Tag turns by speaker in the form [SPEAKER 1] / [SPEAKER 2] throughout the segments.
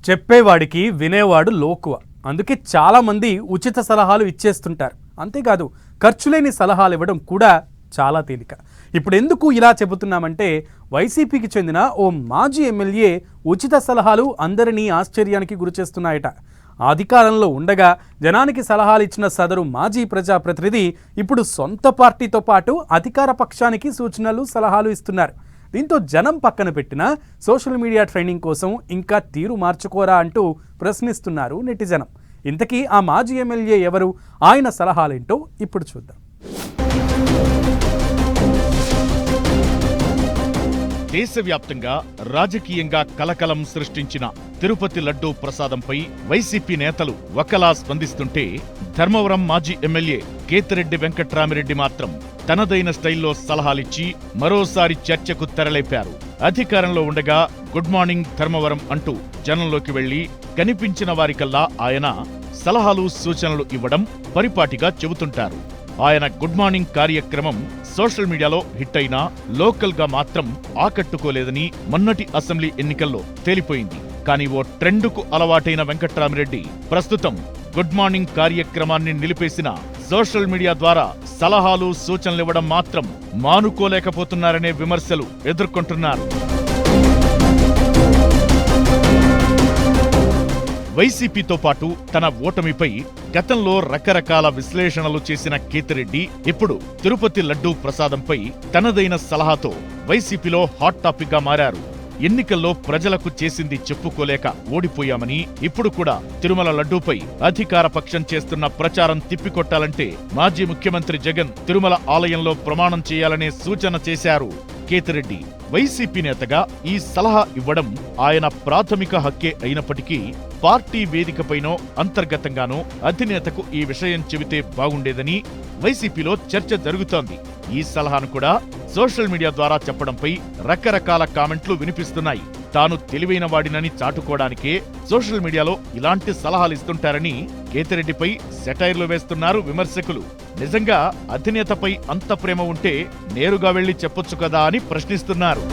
[SPEAKER 1] చెప్పేవాడికి వినేవాడు లోకువ. అందుకే చాలామంది ఉచిత సలహాలు ఇచ్చేస్తుంటారు. అంతేకాదు ఖర్చులేని సలహాలు ఇవ్వడం కూడా చాలా తేలిక. ఇప్పుడు ఎందుకు ఇలా చెబుతున్నామంటే, వైసీపీకి చెందిన ఓ మాజీ ఎమ్మెల్యే ఉచిత సలహాలు అందరినీ ఆశ్చర్యానికి గురిచేస్తున్నాయట. అధికారంలో ఉండగా జనానికి సలహాలు ఇచ్చిన సదరు మాజీ ప్రజాప్రతినిధి ఇప్పుడు సొంత పార్టీతో పాటు అధికార పక్షానికి సూచనలు సలహాలు ఇస్తున్నారు. దీంతో జనం పక్కన పెట్టిన సోషల్ మీడియా ట్రైనింగ్ కోసం ఇంకా తీరు మార్చుకోరా అంటూ ప్రశ్నిస్తున్నారు నెటిజనం. ఇంతకీ ఆ మాజీ ఎమ్మెల్యే ఎవరు, ఆయన సలహాలేంటో ఇప్పుడు చూద్దాం.
[SPEAKER 2] దేశవ్యాప్తంగా రాజకీయంగా కలకలం సృష్టించిన తిరుపతి లడ్డూ ప్రసాదంపై వైసీపీ నేతలు ఒకలా స్పందిస్తుంటే, ధర్మవరం మాజీ ఎమ్మెల్యే కేతిరెడ్డి వెంకట్రామిరెడ్డి మాత్రం తనదైన స్టైల్లో సలహాలిచ్చి మరోసారి చర్చకు తెరలేపారు. అధికారంలో ఉండగా గుడ్ మార్నింగ్ ధర్మవరం అంటూ జనంలోకి వెళ్లి కనిపించిన వారికల్లా ఆయన సలహాలు సూచనలు ఇవ్వడం పరిపాటిగా చెబుతుంటారు. ఆయన గుడ్ మార్నింగ్ కార్యక్రమం సోషల్ మీడియాలో హిట్ అయినా లోకల్ గా మాత్రం ఆకట్టుకోలేదని మొన్నటి అసెంబ్లీ ఎన్నికల్లో తేలిపోయింది. కానీ ఓ ట్రెండుకు అలవాటైన వెంకట్రామిరెడ్డి ప్రస్తుతం గుడ్ మార్నింగ్ కార్యక్రమాన్ని నిలిపేసిన సోషల్ మీడియా ద్వారా సలహాలు సూచనలివ్వడం మాత్రం మానుకోలేకపోతున్నారనే విమర్శలు ఎదుర్కొంటున్నారు. వైసీపీతో పాటు తన ఓటమిపై గతంలో రకరకాల విశ్లేషణలు చేసిన కేతిరెడ్డి ఇప్పుడు తిరుపతి లడ్డూ ప్రసాదంపై తనదైన సలహాతో వైసీపీలో హాట్ టాపిక్ గా మారారు. ఎన్నికల్లో ప్రజలకు చేసింది చెప్పుకోలేక ఓడిపోయామని, ఇప్పుడు కూడా తిరుమల లడ్డూపై అధికార పక్షం చేస్తున్న ప్రచారం తిప్పికొట్టాలంటే మాజీ ముఖ్యమంత్రి జగన్ తిరుమల ఆలయంలో ప్రమాణం చేయాలనే సూచన చేశారు కేతిరెడ్డి. వైసీపీ నేతగా ఈ సలహా ఇవ్వడం ఆయన ప్రాథమిక హక్కే అయినప్పటికీ పార్టీ వేదికపైనో అంతర్గతంగానో అధినేతకు ఈ విషయం చెబితే బాగుండేదని వైసీపీలో చర్చ జరుగుతోంది. ఈ సలహాను కూడా సోషల్ మీడియా ద్వారా చెప్పడంపై రకరకాల కామెంట్లు వినిపిస్తున్నాయి. తాను తెలివైన వాడినని చాటుకోవడానికే సోషల్ మీడియాలో ఇలాంటి సలహాలు ఇస్తుంటారని కేతిరెడ్డిపై సెటైర్లు వేస్తున్నారు విమర్శకులు. నిజంగా అధినేతపై అంత ప్రేమ ఉంటే నేరుగా వెళ్లి చెప్పొచ్చు కదా అని ప్రశ్నిస్తున్నారు.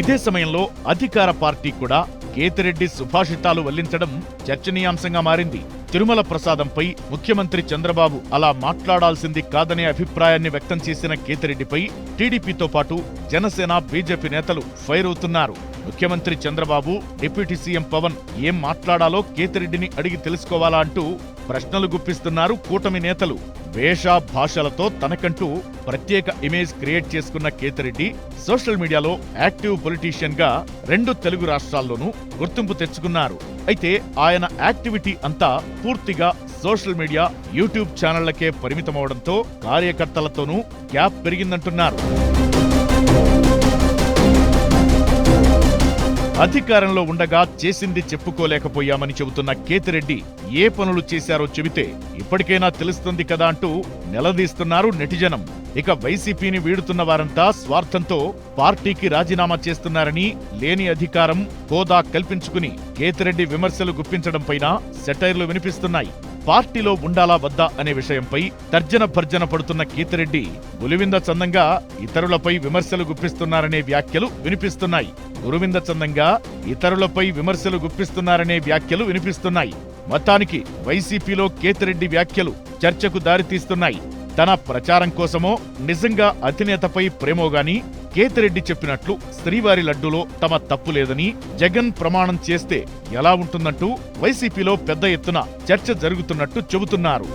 [SPEAKER 2] ఇదే సమయంలో అధికార పార్టీ కూడా కేతిరెడ్డి సుభాషితాలు వల్లించడం చర్చనీయాంశంగా మారింది. తిరుమల ప్రసాదంపై ముఖ్యమంత్రి చంద్రబాబు అలా మాట్లాడాల్సింది కాదనే అభిప్రాయాన్ని వ్యక్తం చేసిన కేతిరెడ్డిపై టీడీపీతో పాటు జనసేన, బీజేపీ నేతలు ఫైర్ అవుతున్నారు. ముఖ్యమంత్రి చంద్రబాబు, డిప్యూటీ సీఎం పవన్ ఏం మాట్లాడాలో కేతిరెడ్డిని అడిగి తెలుసుకోవాలా అంటూ ప్రశ్నలు గుప్పిస్తున్నారు కూటమి నేతలు. వేష భాషలతో తనకంటూ ప్రత్యేక ఇమేజ్ క్రియేట్ చేసుకున్న కేతిరెడ్డి సోషల్ మీడియాలో యాక్టివ్ పొలిటీషియన్ గా 2 తెలుగు రాష్ట్రాల్లోనూ గుర్తింపు తెచ్చుకున్నారు. అయితే ఆయన యాక్టివిటీ అంతా పూర్తిగా సోషల్ మీడియా, యూట్యూబ్ ఛానళ్లకే పరిమితమవడంతో కార్యకర్తలతోనూ గ్యాప్ పెరిగిందంటున్నారు. అధికారంలో ఉండగా చేసింది చెప్పుకోలేకపోయామని చెబుతున్న కేతిరెడ్డి ఏ పనులు చేశారో చెబితే ఇప్పటికైనా తెలుస్తుంది కదా అంటూ నిలదీస్తున్నారు నెటిజనం. ఇక వైసీపీని వీడుతున్న వారంతా స్వార్థంతో పార్టీకి రాజీనామా చేస్తున్నారని, లేని అధికారం, హోదా కల్పించుకుని కేతిరెడ్డి విమర్శలు గుప్పించడంపైన సెటైర్లు వినిపిస్తున్నాయి. పార్టీలో ఉండాలా వద్దా అనే విషయంపై తర్జన భర్జన పడుతున్న కేతిరెడ్డి గులివింద చందంగా ఇతరులపై విమర్శలు గుప్పిస్తున్నారనే వ్యాఖ్యలు వినిపిస్తున్నాయి. గురువింద చందంగా ఇతరులపై విమర్శలు గుప్పిస్తున్నారనే వ్యాఖ్యలు వినిపిస్తున్నాయి. మొత్తానికి వైసీపీలో కేతిరెడ్డి వ్యాఖ్యలు చర్చకు దారితీస్తున్నాయి. తన ప్రచారం కోసమో నిజంగా అధినేతపై ప్రేమోగాని కేతిరెడ్డి చెప్పినట్లు శ్రీవారి లడ్డూలో తమ తప్పు లేదని జగన్ ప్రమాణం చేస్తే ఎలా ఉంటుందంటూ వైసీపీలో పెద్ద ఎత్తున చర్చ జరుగుతున్నట్టు చెబుతున్నారు.